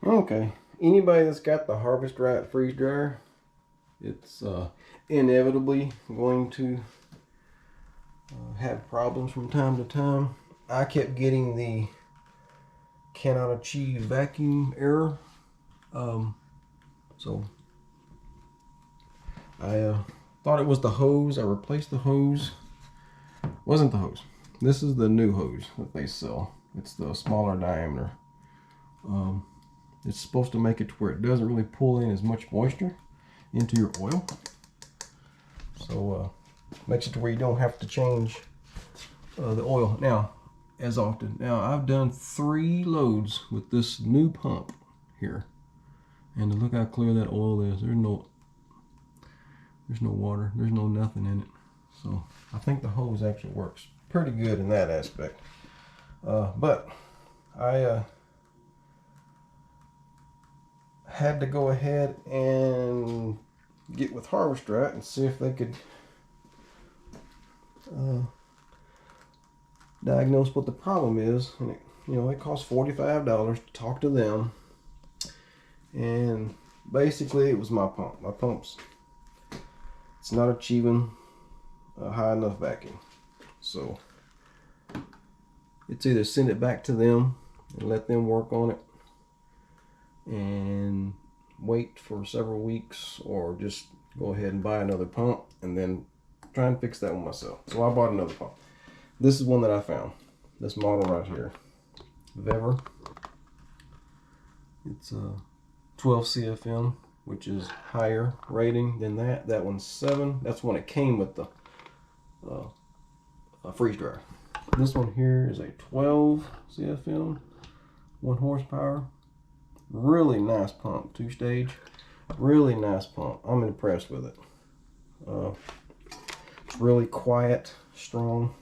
Okay, anybody that's got the Harvest Right freeze dryer, it's inevitably going to have problems from time to time. I kept getting the cannot achieve vacuum error. So I thought it was the hose. I replaced the hose. Wasn't the hose. This is the new hose that they sell. It's the smaller diameter. It's supposed to make it to where it doesn't really pull in as much moisture into your oil. So makes it to where you don't have to change the oil now as often. Now I've done 3 loads with this new pump here, and look how clear that oil is. There's no water, there's no nothing in it. So I think the hose actually works pretty good in that aspect. But I had to go ahead and get with Harvest Right and see if they could diagnose what the problem is. And it costs $45 to talk to them. And basically it was my pump. My pump's it's not achieving a high enough vacuum. So it's either send it back to them and let them work on it and wait for several weeks, or just go ahead and buy another pump and then try and fix that one myself. So I bought another pump. This is one that I found. This model right here, vide. It's a 12 CFM, which is higher rating than that. That one's 7. That's when it came with the freeze dryer. This one here is a 12 CFM, 1 horsepower. Really nice pump, 2-stage. Really nice pump. I'm impressed with it. It's really quiet, strong.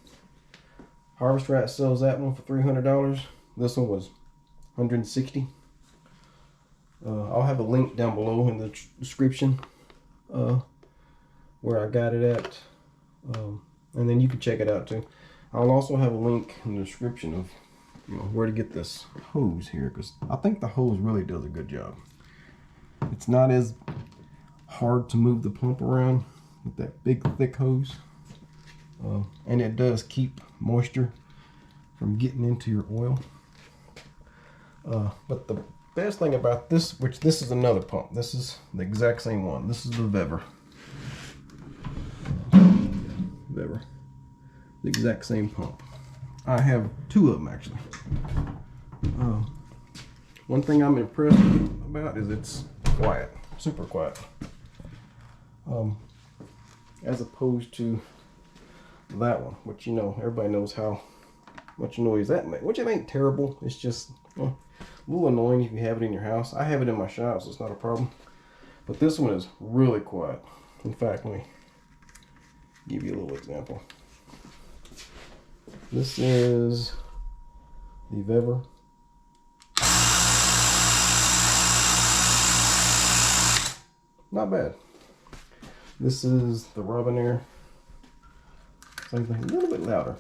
Harvest Right sells that one for $300. This one was $160. I'll have a link down below in the description where I got it at, and then you can check it out too. I'll also have a link in the description of where to get this hose here, because I think the hose really does a good job. It's not as hard to move the pump around with that big thick hose, and it does keep moisture from getting into your oil. But the best thing about this, which this is another pump, this is the exact same one. This is the vide. The exact same pump. I have 2 of them actually. One thing I'm impressed about is it's quiet, super quiet, as opposed to that one, which everybody knows how much noise that makes. Which it ain't terrible. It's just a little annoying if you have it in your house. I have it in my shop, so it's not a problem. But this one is really quiet. In fact, let me give you a little example. This is the vide. Not bad. This is the Robinair. Same thing, a little bit louder.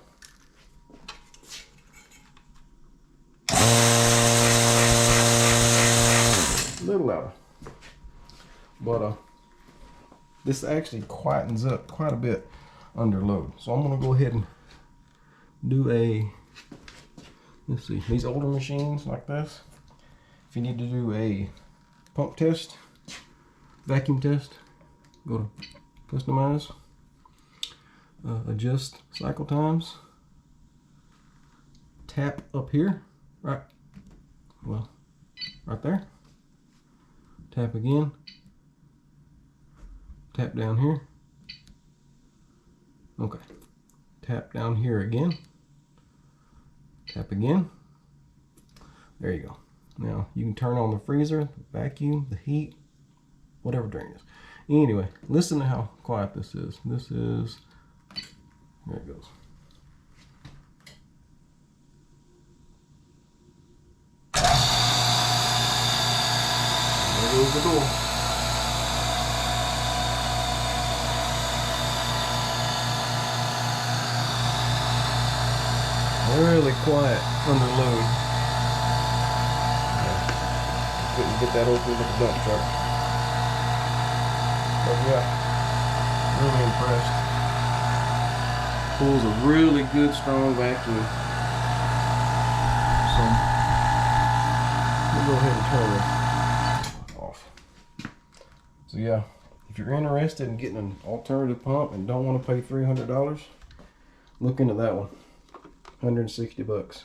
A little louder. But this actually quietens up quite a bit under load. So I'm gonna go ahead and do let's see, these older machines like this, if you need to do a pump test, vacuum test, go to customize, adjust cycle times, tap up here, right there, tap again, tap down here, okay, tap down here again, tap again. There you go. Now you can turn on the freezer, the vacuum, the heat, whatever drain is. Anyway, listen to how quiet this is. This is, there it goes. There goes the door. Really quiet under load. couldn't get that open with the dump truck. But yeah, really impressed. Pulls a really good strong vacuum. So we'll go ahead and turn this off. So yeah, if you're interested in getting an alternative pump and don't want to pay $300, look into that one. 160 bucks.